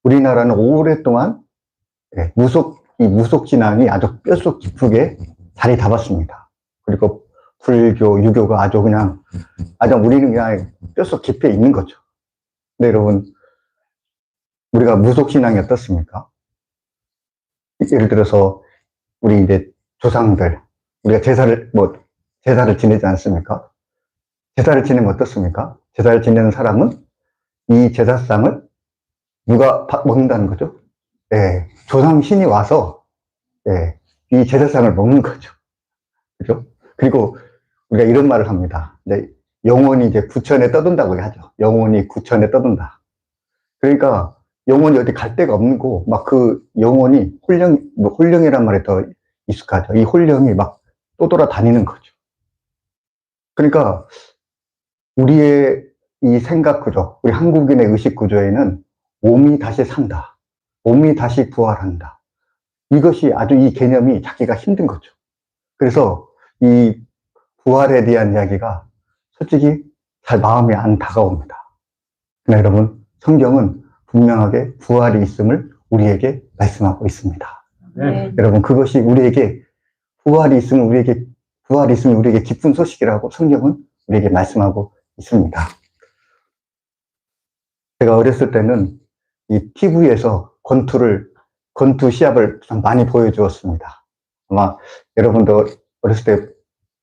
우리나라는 오랫동안 이 무속 신앙이 아주 뼛속 깊게 자리 잡았습니다. 그리고 불교, 유교가 아주 우리는 그냥 뼛속 깊이 있는 거죠. 근데 여러분, 우리가 무속 신앙이 어떻습니까? 예를 들어서 우리 이제 조상들, 우리가 제사를 지내지 않습니까? 제사를 지내면 어떻습니까? 제사를 지내는 사람은 이 제사상을 누가 먹는다는 거죠? 조상 신이 와서 이 제사상을 먹는 거죠. 그죠? 그리고 우리가 이런 말을 합니다. 영혼이 이제 구천에 떠든다고 하죠. 영혼이 구천에 떠든다. 그러니까 영혼이 어디 갈 데가 없는 거, 막 그 영혼이 홀령이란 말에 더 익숙하죠. 이 홀령이 막 떠돌아다니는 거죠. 그러니까 우리의 이 생각 구조, 우리 한국인의 의식 구조에는 몸이 다시 산다. 몸이 다시 부활한다. 이것이 아주 이 개념이 찾기가 힘든 거죠. 그래서 이 부활에 대한 이야기가 솔직히 잘 마음에 안 다가옵니다. 그러나 여러분, 성경은 분명하게 부활이 있음을 우리에게 말씀하고 있습니다. 네. 여러분, 그것이 부활이 있으면 우리에게 기쁜 소식이라고 성경은 우리에게 말씀하고 있습니다. 제가 어렸을 때는 이 TV에서 권투 시합을 좀 많이 보여주었습니다. 아마 여러분도 어렸을 때,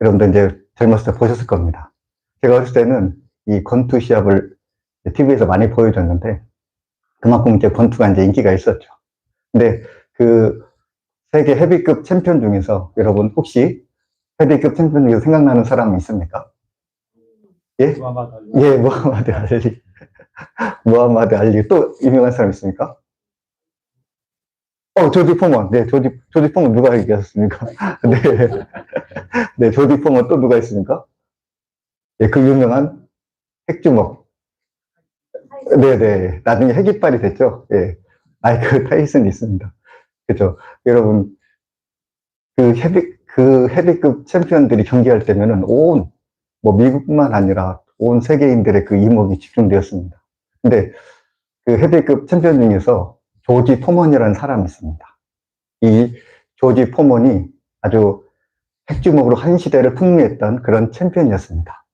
여러분도 이제 젊었을 때 보셨을 겁니다. 제가 어렸을 때는 이 권투 시합을 TV에서 많이 보여줬는데, 그만큼 이제 권투가 이제 인기가 있었죠. 근데 그 세계 헤비급 챔피언 중에서 여러분 혹시 헤비급 챔피언 중에서 생각나는 사람이 있습니까? 예? 무하마드 알리. 무하마드 알리. 또 유명한 사람 있습니까? 조지 포먼. 네, 조지 포먼 누가 얘기하셨습니까? 네. 네, 조지 포먼 또 누가 있습니까? 네, 그 유명한 핵주먹. 네네. 나중에 핵이빨이 됐죠. 예. 마이크 타이슨이 있습니다. 그죠. 여러분, 그 헤비급 챔피언들이 경기할 때면은 미국뿐만 아니라 온 세계인들의 그 이목이 집중되었습니다. 근데 그 헤비급 챔피언 중에서 조지 포먼이라는 사람이 있습니다. 이 조지 포먼이 아주 핵주먹으로 한 시대를 풍미했던 그런 챔피언이었습니다.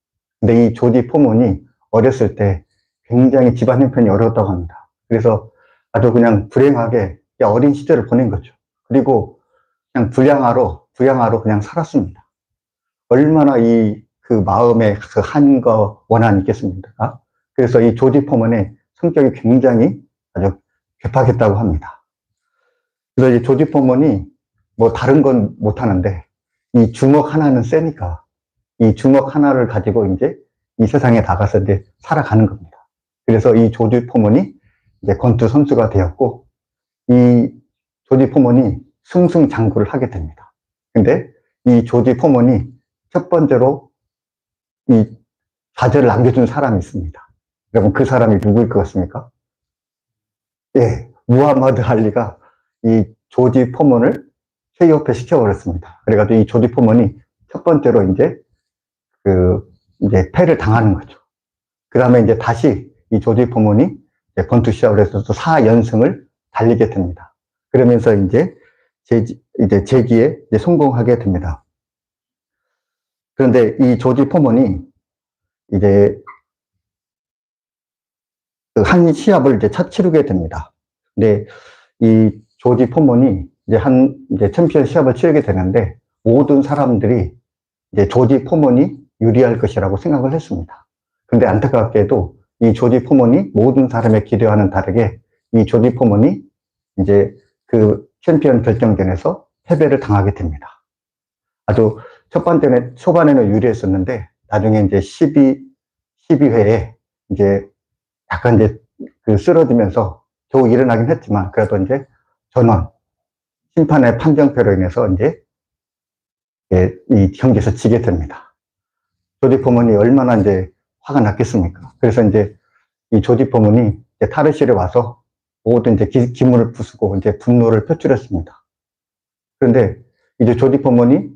근데 이 조지 포먼이 어렸을 때 굉장히 집안 형편이 어려웠다고 합니다. 그래서 아주 그냥 불행하게 어린 시절을 보낸 거죠. 그리고 그냥 부양아로 그냥 살았습니다. 얼마나 그 마음에 그 한과 원한이 있겠습니까? 그래서 이 조지 포먼의 성격이 굉장히 아주 괴팍했다고 합니다. 그래서 이 조지 포먼이 다른 건 못하는데 이 주먹 하나는 세니까 이 주먹 하나를 가지고 이제 이 세상에 나가서 이제 살아가는 겁니다. 그래서 이 조지 포먼이 이제 권투 선수가 되었고, 이 조지 포먼이 승승장구를 하게 됩니다. 근데 이 조지 포먼이 첫 번째로 이 좌절을 남겨준 사람이 있습니다. 여러분, 그 사람이 누구일 것 같습니까? 예, 무하마드 알리가 이 조지 포먼을 KO패 시켜버렸습니다. 그래가지고 이 조지 포먼이 첫 번째로 이제 패를 당하는 거죠. 그 다음에 이제 다시 이 조지 포먼이 권투 시합을 해서 또 4연승을 달리게 됩니다. 그러면서 이제 재기에 이제 성공하게 됩니다. 그런데 이 조지 포먼이 이제 한 시합을 이제 치르게 됩니다. 근데 이 조지 포먼이 이제 챔피언 시합을 치르게 되는데 모든 사람들이 이제 조지 포먼이 유리할 것이라고 생각을 했습니다. 근데 안타깝게도 이 조지 포먼이 모든 사람의 기대와는 다르게 이 조지 포먼이 이제 그 챔피언 결정전에서 패배를 당하게 됩니다. 아주 초반에는 유리했었는데 나중에 이제 12회에 이제 약간 이제 쓰러지면서 겨우 일어나긴 했지만 그래도 이제 전원 심판의 판정패로 인해서 이제 이 경기에서 지게 됩니다. 조지 포먼이 얼마나 이제 화가 났겠습니까? 그래서 이제 이 조지 포먼이 탈의실에 와서 모든 이제 기물을 부수고 이제 분노를 표출했습니다. 그런데 이제 조지 포먼이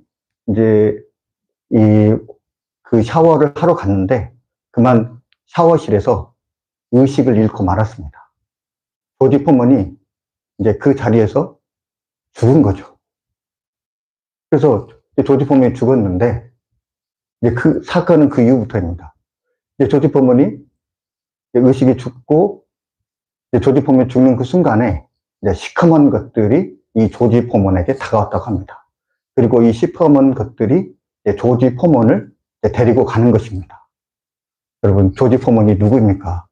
이제 그 샤워를 하러 갔는데 그만 샤워실에서 의식을 잃고 말았습니다. 조지 포먼이 이제 그 자리에서 죽은 거죠. 그래서 조지 포먼이 죽었는데, 이제 그 사건은 그 이후부터입니다. 이제 조지 포먼이 의식이 죽고, 이제 조지 포먼이 죽는 그 순간에 이제 시커먼 것들이 이 조지 포먼에게 다가왔다고 합니다. 그리고 이 시커먼 것들이 이제 조지 포먼을 데리고 가는 것입니다. 여러분, 조지 포먼이 누구입니까?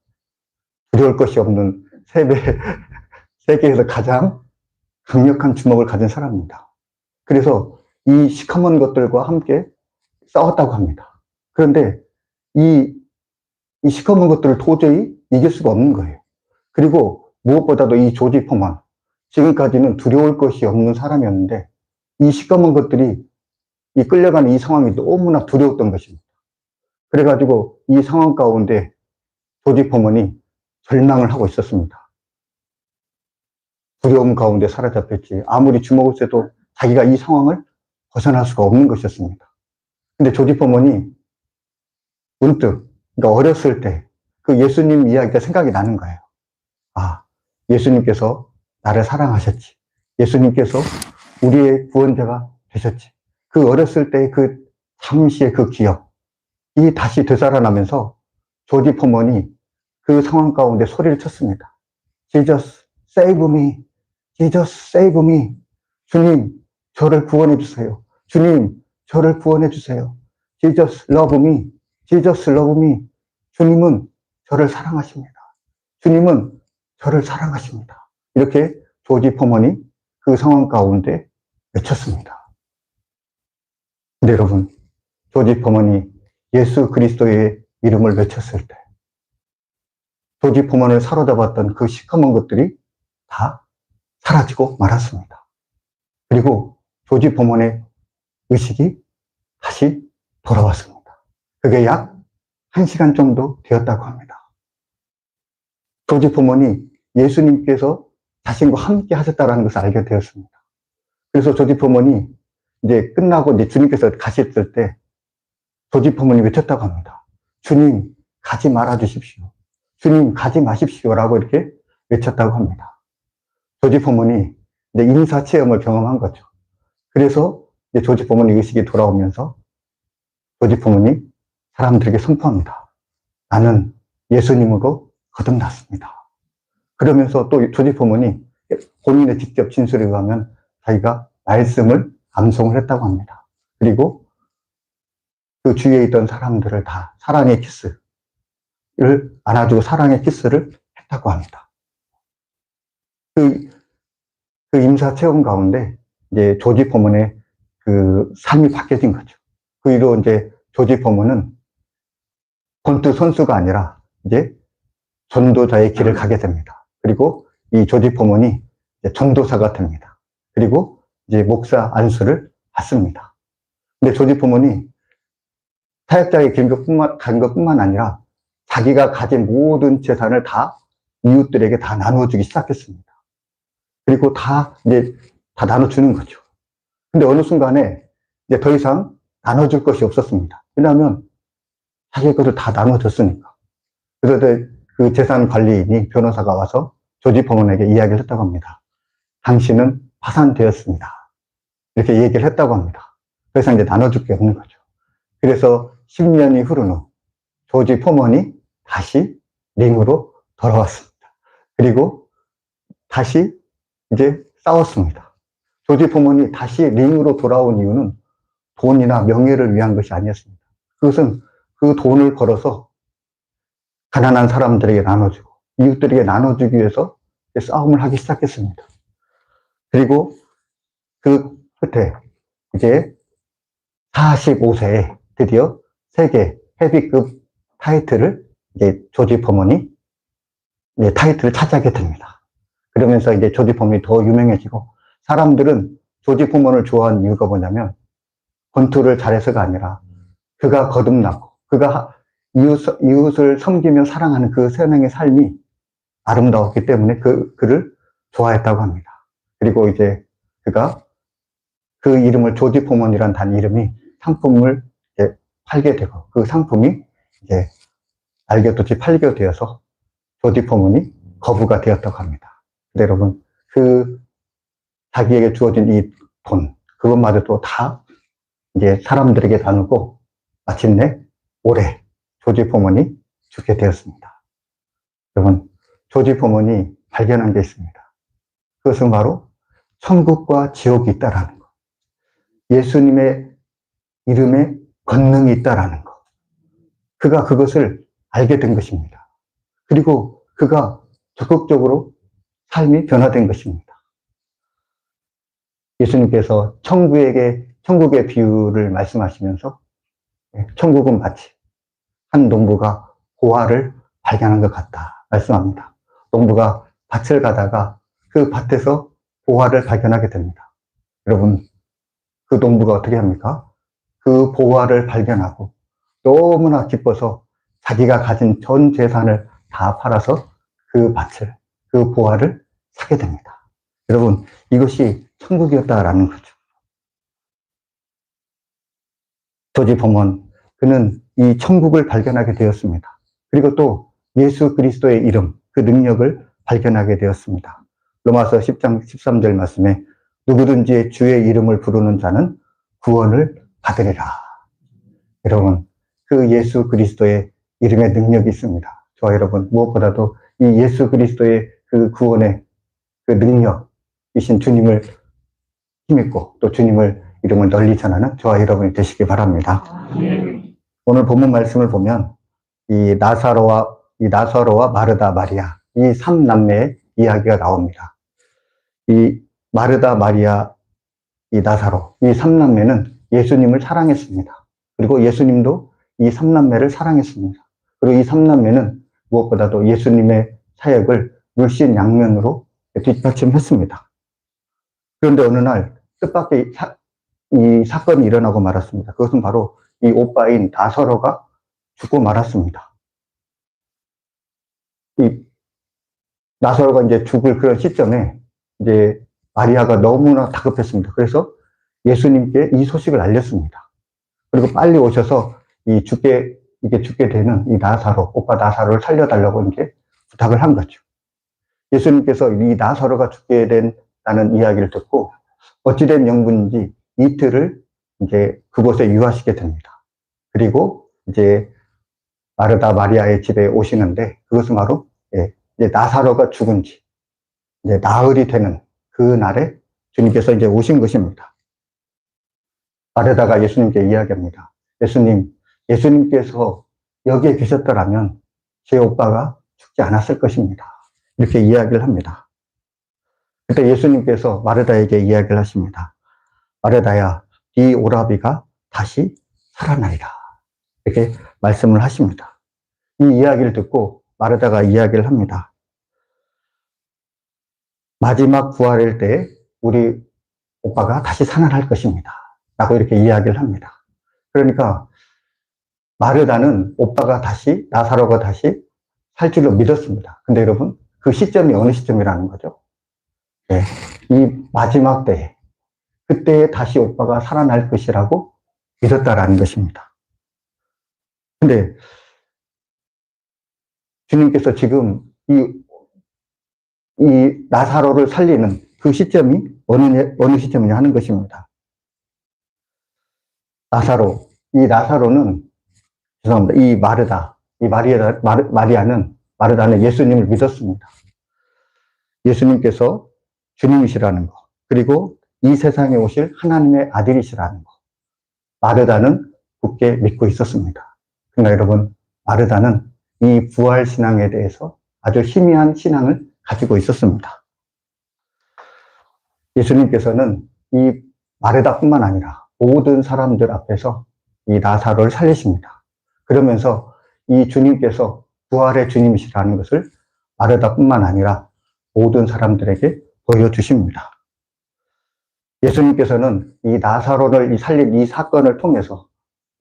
두려울 것이 없는 세계에서 가장 강력한 주먹을 가진 사람입니다. 그래서 이 시커먼 것들과 함께 싸웠다고 합니다. 그런데 이 시커먼 것들을 도저히 이길 수가 없는 거예요. 그리고 무엇보다도 이 조지 포먼, 지금까지는 두려울 것이 없는 사람이었는데 이 시커먼 것들이 이 끌려가는 이 상황이 너무나 두려웠던 것입니다. 그래가지고 이 상황 가운데 조지 포먼이 절망을 하고 있었습니다. 두려움 가운데 사로잡혔지. 아무리 주먹을 쐬도 자기가 이 상황을 벗어날 수가 없는 것이었습니다. 근데 조지 포먼이 문득, 그러니까 어렸을 때 그 예수님 이야기가 생각이 나는 거예요. 아, 예수님께서 나를 사랑하셨지. 예수님께서 우리의 구원자가 되셨지. 그 어렸을 때의 그 잠시의 그 기억이 다시 되살아나면서 조지 포먼이 그 상황 가운데 소리를 쳤습니다. Jesus, save me. Jesus, save me. 주님, 저를 구원해 주세요. 주님, 저를 구원해 주세요. Jesus, love me. Jesus, love me. 주님은 저를 사랑하십니다. 주님은 저를 사랑하십니다. 이렇게 조지 포먼이 그 상황 가운데 외쳤습니다. 근데 여러분, 조지 포먼이 예수 그리스도의 이름을 외쳤을 때 조지 포먼을 사로잡았던 그 시커먼 것들이 다 사라지고 말았습니다. 그리고 조지 포먼의 의식이 다시 돌아왔습니다. 그게 약 1시간 정도 되었다고 합니다. 조지 포먼이 예수님께서 자신과 함께 하셨다는 것을 알게 되었습니다. 그래서 조지 포먼이 이제 끝나고 이제 주님께서 가셨을 때 조지 포먼이 외쳤다고 합니다. 주님, 가지 말아 주십시오. 주님, 가지 마십시오라고 이렇게 외쳤다고 합니다. 조지 포먼이 이제 인사 체험을 경험한 거죠. 그래서 이제 조지 포먼의 의식이 돌아오면서 조지 포먼이 사람들에게 선포합니다. 나는 예수님으로 거듭났습니다. 그러면서 또 조지 포먼이 본인의 직접 진술에 의하면 자기가 말씀을 암송을 했다고 합니다. 그리고 그 주위에 있던 사람들을 다 사랑의 키스를 안아주고 사랑의 키스를 했다고 합니다. 그 임사 체험 가운데 이제 조지 포먼의 그 삶이 바뀌어진 거죠. 그 이후로 이제 조지 포먼은 권투 선수가 아니라 이제 전도자의 길을 가게 됩니다. 그리고 이 조지 포먼이 전도사가 됩니다. 그리고 이제 목사 안수를 받습니다. 근데 조지 포먼이 사역자의 간 것뿐만 아니라 자기가 가진 모든 재산을 다 이웃들에게 다 나눠주기 시작했습니다. 그리고 이제 다 나눠주는 거죠. 근데 어느 순간에 이제 더 이상 나눠줄 것이 없었습니다. 왜냐하면 자기 것을 다 나눠줬으니까. 그래서 그 재산 관리인이 변호사가 와서 조지 포먼에게 이야기를 했다고 합니다. 당신은 파산되었습니다. 이렇게 얘기를 했다고 합니다. 더 이상 이제 나눠줄 게 없는 거죠. 그래서 10년이 흐른 후 조지 포먼이 다시 링으로 돌아왔습니다. 그리고 다시 이제 싸웠습니다. 조지 포먼이 다시 링으로 돌아온 이유는 돈이나 명예를 위한 것이 아니었습니다. 그것은 그 돈을 걸어서 가난한 사람들에게 나눠주고 이웃들에게 나눠주기 위해서 싸움을 하기 시작했습니다. 그리고 그 끝에 이제 45세에 드디어 세계 헤비급 타이틀을 이제 조지 포먼이 이제 타이틀을 차지하게 됩니다. 그러면서 이제 조지 포먼이 더 유명해지고 사람들은 조지 포먼을 좋아하는 이유가 뭐냐면 권투를 잘해서가 아니라 그가 거듭나고 그가 이웃을 섬기며 사랑하는 그 생명의 삶이 아름다웠기 때문에 그를 좋아했다고 합니다. 그리고 이제 그가 그 이름을 조지 포먼이라는 단 이름이 상품을 이제 팔게 되고 그 상품이 이제 알게도치 팔게 되어서 조지 포먼이 거부가 되었다고 합니다. 근데 여러분, 그 자기에게 주어진 이 돈, 그것마저도 다 이제 사람들에게 나누고 마침내 올해 조지 포먼이 죽게 되었습니다. 여러분, 조지 포먼이 발견한 게 있습니다. 그것은 바로 천국과 지옥이 있다라는 것. 예수님의 이름에 권능이 있다라는 것. 그가 그것을 알게 된 것입니다. 그리고 그가 적극적으로 삶이 변화된 것입니다. 예수님께서 천국의 비유를 말씀하시면서 천국은 마치 한 농부가 보화를 발견한 것 같다 말씀합니다. 농부가 밭을 가다가 그 밭에서 보화를 발견하게 됩니다. 여러분, 그 농부가 어떻게 합니까? 그 보화를 발견하고 너무나 기뻐서 자기가 가진 전 재산을 다 팔아서 그 밭을, 그 보화를 사게 됩니다. 여러분, 이것이 천국이었다라는 거죠. 조지 포먼, 그는 이 천국을 발견하게 되었습니다. 그리고 또 예수 그리스도의 이름, 그 능력을 발견하게 되었습니다. 로마서 10장 13절 말씀에 누구든지 주의 이름을 부르는 자는 구원을 받으리라. 여러분, 그 예수 그리스도의 이름에 능력이 있습니다. 저와 여러분, 무엇보다도 이 예수 그리스도의 그 구원의 그 능력이신 주님을 힘입고 또 주님을 이름을 널리 전하는 저와 여러분이 되시기 바랍니다. 오늘 본문 말씀을 보면 이 나사로와 마르다 마리아 이 3남매의 이야기가 나옵니다. 이 마르다 마리아 이 나사로 이 3남매는 예수님을 사랑했습니다. 그리고 예수님도 이 3남매를 사랑했습니다. 그리고 이 3남매는 무엇보다도 예수님의 사역을 물신양면으로 뒷받침했습니다. 그런데 어느 날 뜻밖의 이 사건이 일어나고 말았습니다. 그것은 바로 이 오빠인 나사로가 죽고 말았습니다. 이 나사로가 이제 죽을 그런 시점에 이제 마리아가 너무나 다급했습니다. 그래서 예수님께 이 소식을 알렸습니다. 그리고 빨리 오셔서 죽게 되는 이 오빠 나사로를 살려달라고 이제 부탁을 한 거죠. 예수님께서 이 나사로가 죽게 된다는 이야기를 듣고 어찌된 명분인지 이틀을 이제 그곳에 유하시게 됩니다. 그리고 이제 마르다 마리아의 집에 오시는데 그것은 바로 이제 나사로가 죽은 지 이제 나흘이 되는 그 날에 주님께서 이제 오신 것입니다. 마르다가 예수님께 이야기합니다. 예수님께서 여기에 계셨더라면 제 오빠가 죽지 않았을 것입니다. 이렇게 이야기를 합니다. 그때 예수님께서 마르다에게 이야기를 하십니다. 마르다야, 네 오라비가 다시 살아나리라. 이렇게 말씀을 하십니다. 이 이야기를 듣고 마르다가 이야기를 합니다. 마지막 부활일 때 우리 오빠가 다시 살아날 것입니다. 라고 이렇게 이야기를 합니다. 그러니까 마르다는 나사로가 다시 살 줄로 믿었습니다. 근데 여러분, 그 시점이 어느 시점이라는 거죠? 네, 이 마지막 때에, 그때에 다시 오빠가 살아날 것이라고 믿었다라는 것입니다. 근데 주님께서 지금 이 나사로를 살리는 그 시점이 어느 시점이냐 하는 것입니다. 나사로는 죄송합니다. 마르다는 예수님을 믿었습니다. 예수님께서 주님이시라는 것, 그리고 이 세상에 오실 하나님의 아들이시라는 것, 마르다는 굳게 믿고 있었습니다. 그러나 여러분, 마르다는 이 부활 신앙에 대해서 아주 희미한 신앙을 가지고 있었습니다. 예수님께서는 이 마르다뿐만 아니라 모든 사람들 앞에서 이 나사로를 살리십니다. 그러면서 이 주님께서 부활의 주님이시라는 것을 마르다뿐만 아니라 모든 사람들에게 보여주십니다. 예수님께서는 이 나사로를 살린 이 사건을 통해서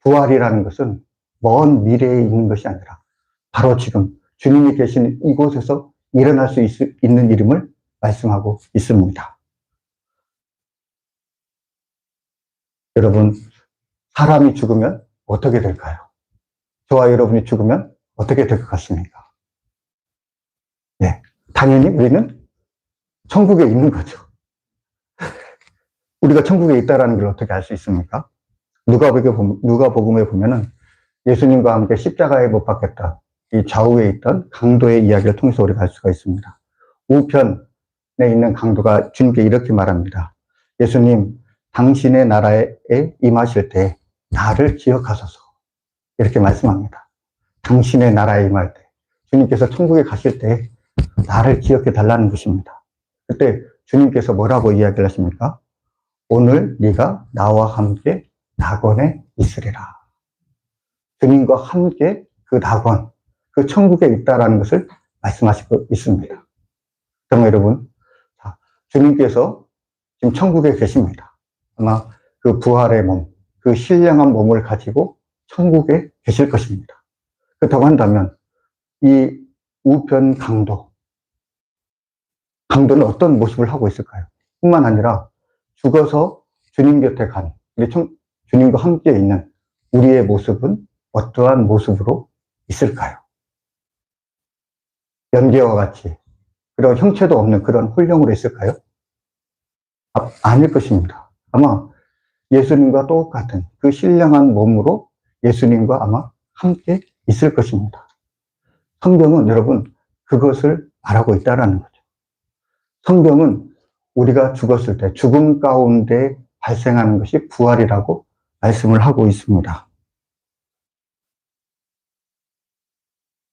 부활이라는 것은 먼 미래에 있는 것이 아니라 바로 지금 주님이 계신 이곳에서 일어날 수 있는 이름을 말씀하고 있습니다. 여러분, 사람이 죽으면 어떻게 될까요? 저와 여러분이 죽으면 어떻게 될 것 같습니까? 네, 당연히 우리는 천국에 있는 거죠. 우리가 천국에 있다는 걸 어떻게 알 수 있습니까? 누가복음에 보면은 예수님과 함께 십자가에 못 박혔다. 이 좌우에 있던 강도의 이야기를 통해서 우리가 알 수가 있습니다. 우편에 있는 강도가 주님께 이렇게 말합니다. 예수님, 당신의 나라에 임하실 때 나를 기억하소서. 이렇게 말씀합니다. 당신의 나라에 임할 때. 주님께서 천국에 가실 때 나를 기억해 달라는 것입니다. 그때 주님께서 뭐라고 이야기를 하십니까? 오늘 네가 나와 함께 낙원에 있으리라. 주님과 함께 그 낙원, 그 천국에 있다라는 것을 말씀하시고 있습니다. 그러면 여러분, 주님께서 지금 천국에 계십니다. 아마 그 부활의 몸, 그 신령한 몸을 가지고 천국에 계실 것입니다. 그렇다고 한다면 이 우편 강도는 어떤 모습을 하고 있을까요? 뿐만 아니라 죽어서 주님 곁에 간 주님과 함께 있는 우리의 모습은 어떠한 모습으로 있을까요? 연기와 같이 그런 형체도 없는 그런 홀령으로 있을까요? 아닐 것입니다. 아마 예수님과 똑같은 그 신령한 몸으로 예수님과 아마 함께 있을 것입니다. 성경은 여러분 그것을 말하고 있다는 거죠. 성경은 우리가 죽었을 때 죽음 가운데 발생하는 것이 부활이라고 말씀을 하고 있습니다.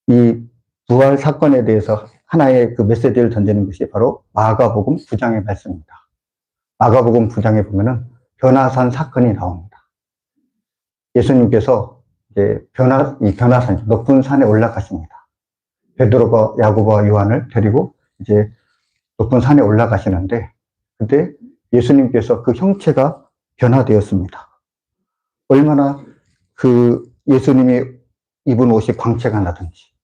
이 부활 사건에 대해서 하나의 그 메시지를 던지는 것이 바로 마가복음 9장의 말씀입니다. 마가복음 9장에 보면은 변화산 사건이 나옵니다. 예수님께서 이제 변화산, 높은 산에 올라가십니다. 베드로가 야고보와 요한을 데리고 이제 높은 산에 올라가시는데, 그때 예수님께서 그 형체가 변화되었습니다. 얼마나 그 예수님이 입은 옷이 광채가 나든지,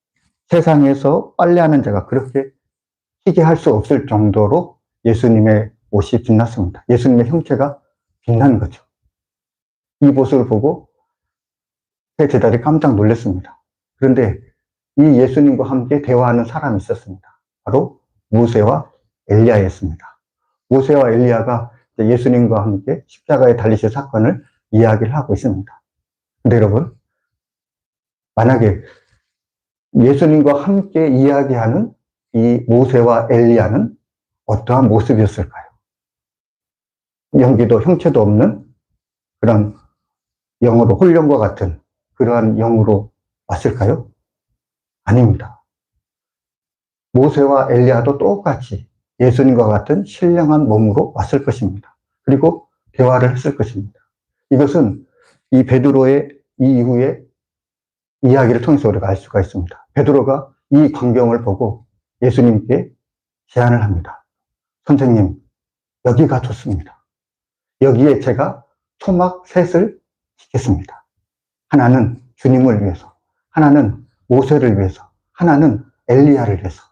세상에서 빨래하는 자가 그렇게 희게 할 수 없을 정도로 예수님의 옷이 빛났습니다. 예수님의 형체가 빛난 거죠. 이 모습을 보고 새 제자들이 깜짝 놀랐습니다. 그런데 이 예수님과 함께 대화하는 사람이 있었습니다. 바로 모세와 엘리야였습니다. 모세와 엘리야가 예수님과 함께 십자가에 달리실 사건을 이야기를 하고 있습니다. 근데 여러분, 만약에 예수님과 함께 이야기하는 이 모세와 엘리야는 어떠한 모습이었을까요? 연기도 형체도 없는 그런 영으로, 홀령과 같은 그러한 영으로 왔을까요? 아닙니다. 모세와 엘리야도 똑같이 예수님과 같은 신령한 몸으로 왔을 것입니다. 그리고 대화를 했을 것입니다. 이것은 이 베드로의 이 이후에 이야기를 통해서 우리가 알 수가 있습니다. 베드로가 이 광경을 보고 예수님께 제안을 합니다. 선생님, 여기가 좋습니다. 여기에 제가 초막 셋을 짓겠습니다. 하나는 주님을 위해서, 하나는 모세를 위해서, 하나는 엘리야를 위해서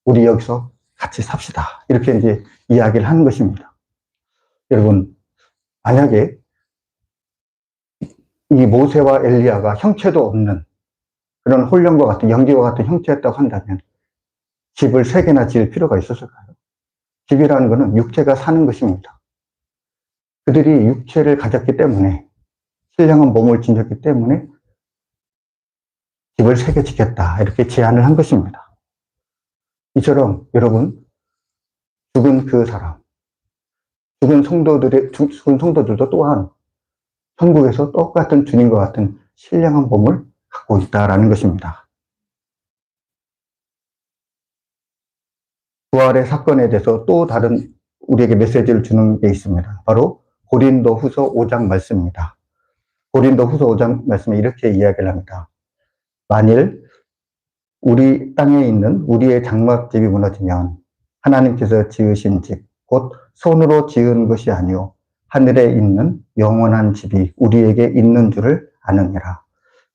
우리 여기서 같이 삽시다. 이렇게 이제 이야기를 하는 것입니다. 여러분, 만약에 이 모세와 엘리야가 형체도 없는 그런 홀령과 같은 연기와 같은 형체였다고 한다면 집을 3개나 지을 필요가 있었을까요? 집이라는 것은 육체가 사는 것입니다. 그들이 육체를 가졌기 때문에, 신령한 몸을 지녔기 때문에 집을 3개 짓겠다 이렇게 제안을 한 것입니다. 이처럼 여러분, 죽은 그 사람, 죽은 성도들도 또한 천국에서 똑같은 주님과 같은 신령한 몸을 갖고 있다라는 것입니다. 부활의 사건에 대해서 또 다른 우리에게 메시지를 주는 게 있습니다. 바로 고린도후서 5장 말씀입니다. 고린도후서 5장 말씀에 이렇게 이야기를 합니다. 만일 우리 땅에 있는 우리의 장막집이 무너지면 하나님께서 지으신 집, 곧 손으로 지은 것이 아니요 하늘에 있는 영원한 집이 우리에게 있는 줄을 아느니라.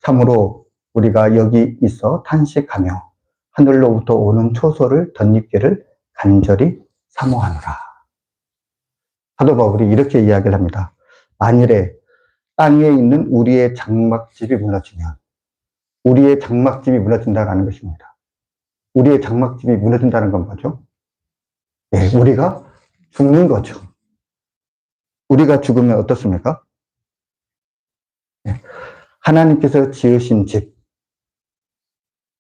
참으로 우리가 여기 있어 탄식하며 하늘로부터 오는 초소를 덧입기를 간절히 사모하노라. 사도 바울이 이렇게 이야기를 합니다. 만일에 땅에 있는 우리의 장막집이 무너지면, 우리의 장막집이 무너진다는 것입니다. 우리의 장막집이 무너진다는 건 뭐죠? 예, 우리가 죽는 거죠. 우리가 죽으면 어떻습니까? 예, 하나님께서 지으신 집,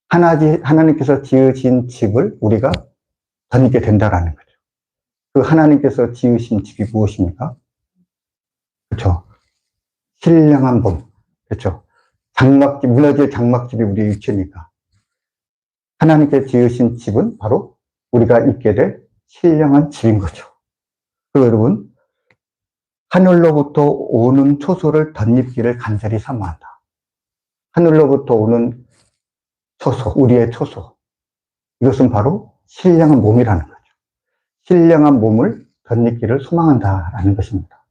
하나님께서 지으신 집을 우리가 덧입게 된다라는 거죠. 그 하나님께서 지으신 집이 무엇입니까? 그렇죠. 신령한 몸. 그렇죠. 장막집, 무너질 장막집이 우리의 육체니까. 하나님께 지으신 집은 바로 우리가 입게 될 신령한 집인 거죠. 그리고 여러분, 하늘로부터 오는 초소를 덧입기를 간절히 사모한다. 하늘로부터 오는 초소, 우리의 초소. 이것은 바로 신령한 몸이라는 거죠. 신령한 몸을 덧입기를 소망한다라는 것입니다.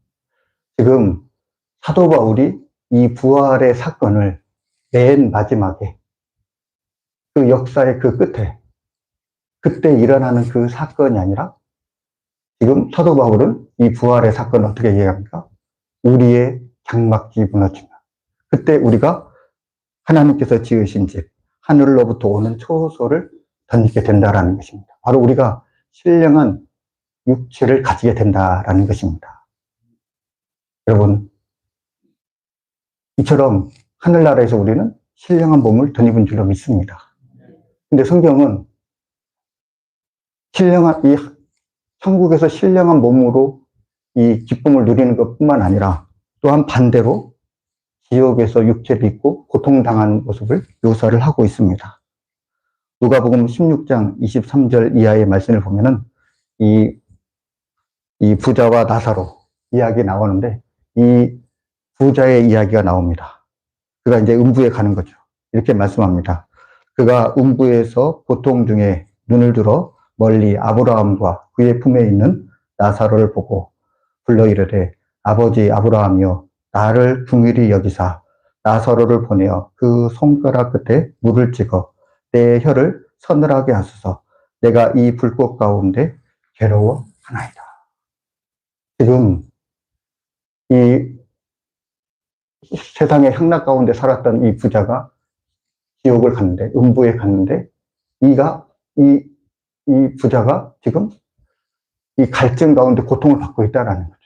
지금 사도 바울이 이 부활의 사건을 맨 마지막에 그 역사의 그 끝에 그때 일어나는 그 사건이 아니라 지금 사도 바울은 이 부활의 사건을 어떻게 이해합니까? 우리의 장막이 무너지면 그때 우리가 하나님께서 지으신 집 하늘로부터 오는 초소를 덧입게 된다라는 것입니다. 바로 우리가 신령한 육체를 가지게 된다라는 것입니다. 여러분, 이처럼 하늘나라에서 우리는 신령한 몸을 덧입은 줄로 믿습니다. 근데 성경은 이 천국에서 신령한 몸으로 이 기쁨을 누리는 것뿐만 아니라 또한 반대로 지옥에서 육체를 입고 고통당한 모습을 묘사를 하고 있습니다. 누가복음 16장 23절 이하의 말씀을 보면은 이 부자와 나사로 이야기 나오는데 이 부자의 이야기가 나옵니다. 그가 이제 음부에 가는 거죠. 이렇게 말씀합니다. 그가 음부에서 고통 중에 눈을 들어 멀리 아브라함과 그의 품에 있는 나사로를 보고 불러 이르되 아버지 아브라함이여 나를 긍휼히 여기사 나사로를 보내어 그 손가락 끝에 물을 찍어 내 혀를 서늘하게 하소서 내가 이 불꽃 가운데 괴로워하나이다. 지금 이 세상의 향락 가운데 살았던 이 부자가 지옥을 갔는데 음부에 갔는데 이 부자가 지금 이 갈증 가운데 고통을 받고 있다라는 거죠.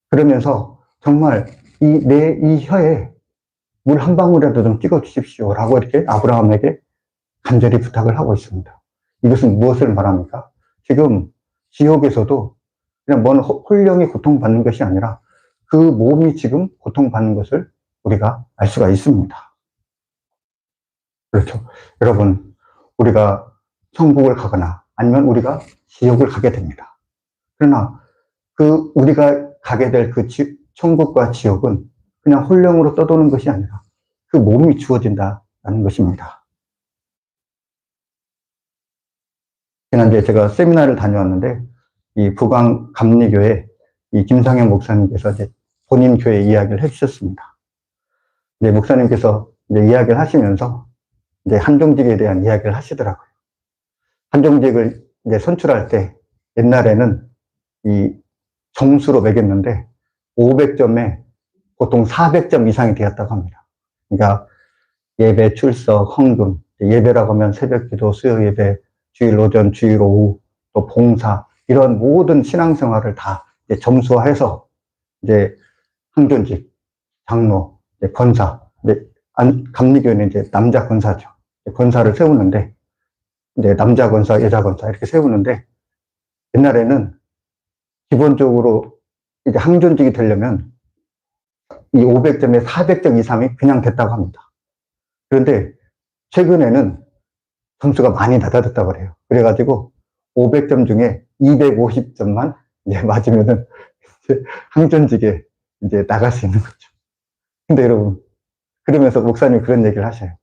그러면서 정말 이 혀에 물 한 방울이라도 좀 찍어 주십시오라고 이렇게 아브라함에게 간절히 부탁을 하고 있습니다. 이것은 무엇을 말합니까? 지금 지옥에서도 그냥 먼 홀령이 고통받는 것이 아니라 그 몸이 지금 고통받는 것을 우리가 알 수가 있습니다. 그렇죠. 여러분, 우리가 천국을 가거나 아니면 우리가 지옥을 가게 됩니다. 그러나 우리가 가게 될 그 천국과 지옥은 그냥 홀령으로 떠도는 것이 아니라 그 몸이 주어진다는 것입니다. 지난주에 제가 세미나를 다녀왔는데 이 부광 감리교회 이 김상현 목사님께서 이제 본인 교회 이야기를 해주셨습니다. 이제 목사님께서 이제 이야기를 하시면서 이제 한정직에 대한 이야기를 하시더라고요. 한정직을 이제 선출할 때 옛날에는 이 점수로 매겼는데 500점에 보통 400점 이상이 되었다고 합니다. 그러니까 예배, 출석, 헌금, 예배라고 하면 새벽기도, 수요예배, 주일 오전, 주일 오후, 또 봉사 이런 모든 신앙생활을 다 이제 점수화해서 이제 항존직, 장로, 이제 권사, 이제 감리교회는 이제 남자 권사죠. 권사를 세우는데 이제 남자 권사, 여자 권사 이렇게 세우는데 옛날에는 기본적으로 이제 항존직이 되려면 이 500점에 400점 이상이 그냥 됐다고 합니다. 그런데 최근에는 점수가 많이 낮아졌다고 그래요. 그래가지고 500점 중에 250점만 이제 맞으면은 이제 항존직에 이제 나갈 수 있는 거죠. 근데 여러분, 그러면서 목사님이 그런 얘기를 하셔요.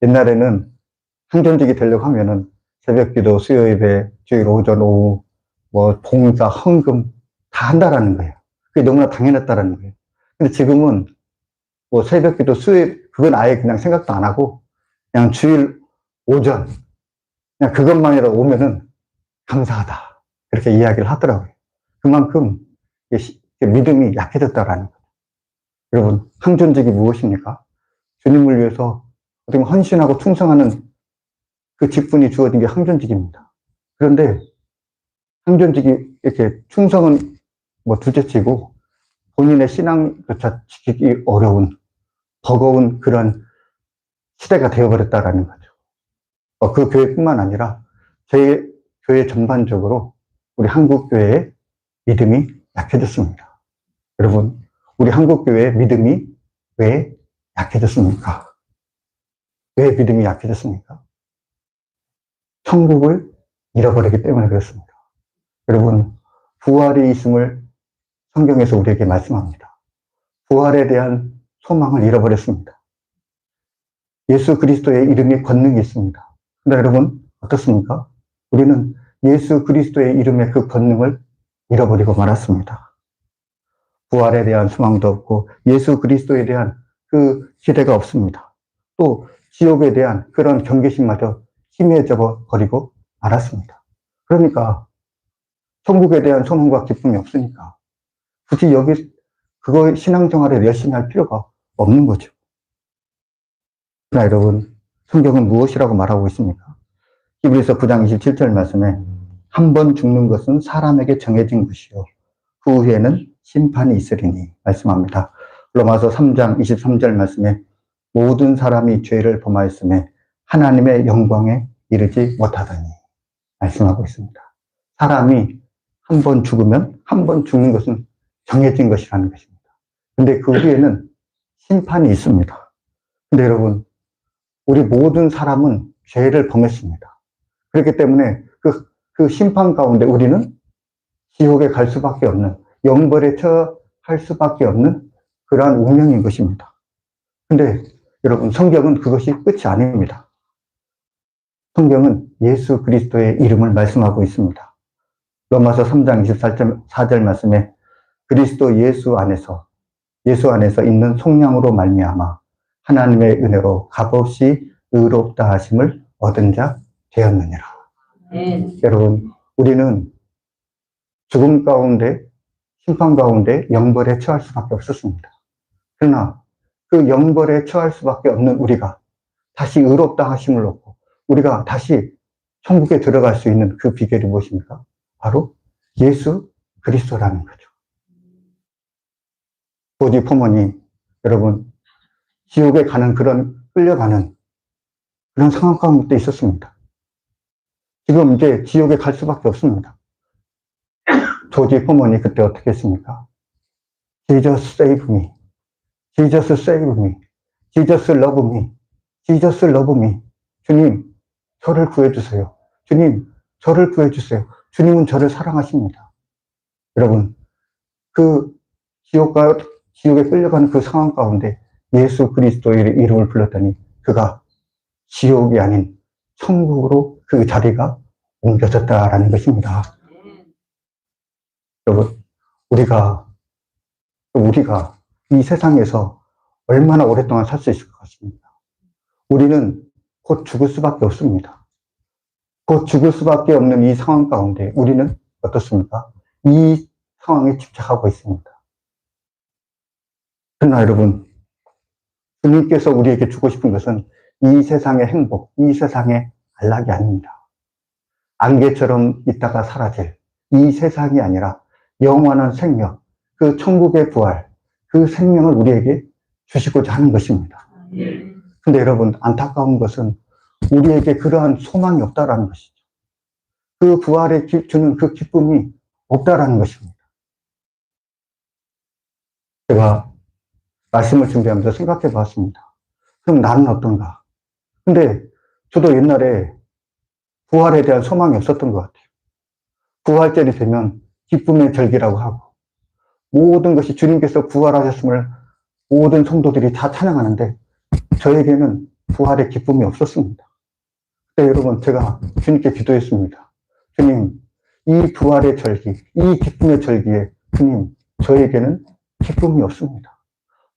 옛날에는 항존직이 되려고 하면은 새벽기도, 수요예배, 주일 오전, 오후, 뭐 봉사, 헌금 다 한다라는 거예요. 그게 너무나 당연했다라는 거예요. 근데 지금은 뭐 새벽기도, 수요예배 그건 아예 그냥 생각도 안 하고 그냥 주일 오전 그냥 그것만이라도 오면은 감사하다 그렇게 이야기를 하더라고요. 그만큼 믿음이 약해졌다라는 거예요. 여러분, 항존직이 무엇입니까? 주님을 위해서 어떻게 헌신하고 충성하는 그 직분이 주어진 게 항존직입니다. 그런데 생존직이 이렇게 충성은 뭐 둘째치고 본인의 신앙조차 지키기 어려운 버거운 그런 시대가 되어버렸다라는 거죠. 그 교회뿐만 아니라 저희 교회 전반적으로 우리 한국교회의 믿음이 약해졌습니다. 여러분, 우리 한국교회의 믿음이 왜 약해졌습니까? 왜 믿음이 약해졌습니까? 천국을 잃어버리기 때문에 그렇습니다. 여러분, 부활이 있음을 성경에서 우리에게 말씀합니다. 부활에 대한 소망을 잃어버렸습니다. 예수 그리스도의 이름에 권능이 있습니다. 그런데 여러분, 어떻습니까? 우리는 예수 그리스도의 이름의 그 권능을 잃어버리고 말았습니다. 부활에 대한 소망도 없고 예수 그리스도에 대한 그 기대가 없습니다. 또 지옥에 대한 그런 경계심마저 희미해져 버리고 말았습니다. 그러니까 천국에 대한 소망과 기쁨이 없으니까 굳이 여기 그거 신앙생활을 열심히 할 필요가 없는 거죠. 그러나 여러분, 성경은 무엇이라고 말하고 있습니까? 히브리서 9장 27절 말씀에 한 번 죽는 것은 사람에게 정해진 것이요 그 후에는 심판이 있으리니 말씀합니다. 로마서 3장 23절 말씀에 모든 사람이 죄를 범하였음에 하나님의 영광에 이르지 못하더니 말씀하고 있습니다. 사람이 한 번 죽으면 한 번 죽는 것은 정해진 것이라는 것입니다. 근데 그 후에는 심판이 있습니다. 근데 여러분, 우리 모든 사람은 죄를 범했습니다. 그렇기 때문에 그 심판 가운데 우리는 지옥에 갈 수밖에 없는, 영벌에 처할 수밖에 없는 그러한 운명인 것입니다. 근데 여러분, 성경은 그것이 끝이 아닙니다. 성경은 예수 그리스도의 이름을 말씀하고 있습니다. 로마서 3장 24절 말씀에 그리스도 예수 안에서 있는 속량으로 말미암아 하나님의 은혜로 값없이 의롭다 하심을 얻은 자 되었느니라. 여러분, 우리는 죽음 가운데, 심판 가운데 영벌에 처할 수밖에 없었습니다. 그러나 그 영벌에 처할 수밖에 없는 우리가 다시 의롭다 하심을 얻고 우리가 다시 천국에 들어갈 수 있는 그 비결이 무엇입니까? 바로 예수 그리스도라는 거죠. 조지 포먼이 여러분 지옥에 가는 끌려가는 그런 상황 가운데 있었습니다. 지금 이제 지옥에 갈 수밖에 없습니다. 조지 포먼이 그때 어떻게 했습니까? Jesus save me. Jesus save me. Jesus love me. Jesus love me. 주님, 저를 구해주세요. 주님, 저를 구해주세요. 주님은 저를 사랑하십니다. 여러분, 그 지옥에 끌려가는 그 상황 가운데 예수 그리스도의 이름을 불렀더니 그가 지옥이 아닌 천국으로 그 자리가 옮겨졌다라는 것입니다. 여러분, 우리가 이 세상에서 얼마나 오랫동안 살 수 있을 것 같습니까? 우리는 곧 죽을 수밖에 없습니다. 곧 죽을 수밖에 없는 이 상황 가운데 우리는 어떻습니까? 이 상황에 집착하고 있습니다. 그러나 여러분, 주님께서 우리에게 주고 싶은 것은 이 세상의 행복, 이 세상의 안락이 아닙니다. 안개처럼 있다가 사라질 이 세상이 아니라 영원한 생명, 그 천국의 부활, 그 생명을 우리에게 주시고자 하는 것입니다. 근데 여러분, 안타까운 것은 우리에게 그러한 소망이 없다라는 것이죠. 그 부활에 주는 그 기쁨이 없다라는 것입니다. 제가 말씀을 준비하면서 생각해 봤습니다. 그럼 나는 어떤가? 근데 저도 옛날에 부활에 대한 소망이 없었던 것 같아요. 부활절이 되면 기쁨의 절기라고 하고 모든 것이 주님께서 부활하셨음을 모든 성도들이 다 찬양하는데 저에게는 부활의 기쁨이 없었습니다. 그때 여러분, 제가 주님께 기도했습니다. 주님, 이 부활의 절기, 이 기쁨의 절기에 주님, 저에게는 기쁨이 없습니다.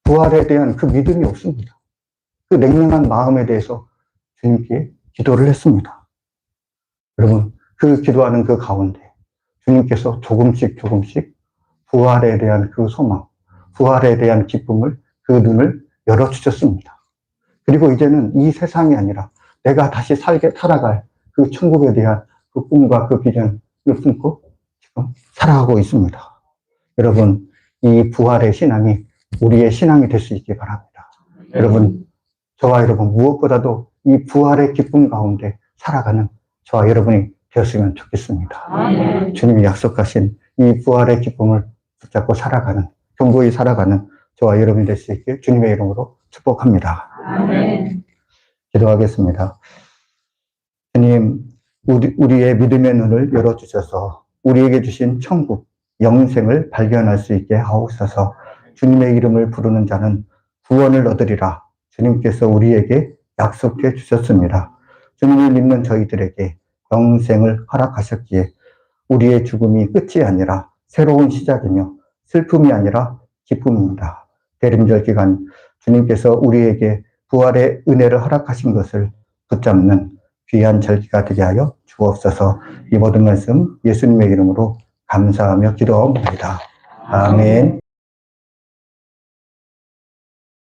부활에 대한 그 믿음이 없습니다. 그 냉랭한 마음에 대해서 주님께 기도를 했습니다. 여러분, 그 기도하는 그 가운데 주님께서 조금씩 부활에 대한 그 소망, 부활에 대한 기쁨을, 그 눈을 열어주셨습니다. 그리고 이제는 이 세상이 아니라 내가 다시 살아갈 그 천국에 대한 그 꿈과 그 비전을 품고 지금 살아가고 있습니다. 여러분, 이 부활의 신앙이 우리의 신앙이 될 수 있기 바랍니다. 여러분, 저와 여러분 무엇보다도 이 부활의 기쁨 가운데 살아가는 저와 여러분이 되었으면 좋겠습니다. 주님이 약속하신 이 부활의 기쁨을 붙잡고 살아가는, 견고히 살아가는 저와 여러분이 될 수 있길 주님의 이름으로 축복합니다. 기도하겠습니다. 주님, 우리의 믿음의 눈을 열어주셔서 우리에게 주신 천국, 영생을 발견할 수 있게 하옵소서. 주님의 이름을 부르는 자는 구원을 얻으리라. 주님께서 우리에게 약속해 주셨습니다. 주님을 믿는 저희들에게 영생을 허락하셨기에 우리의 죽음이 끝이 아니라 새로운 시작이며 슬픔이 아니라 기쁨입니다. 대림절 기간 주님께서 우리에게 부활의 은혜를 허락하신 것을 붙잡는 귀한 절기가 되게 하여 주옵소서. 이 모든 말씀 예수님의 이름으로 감사하며 기도합니다. 아멘.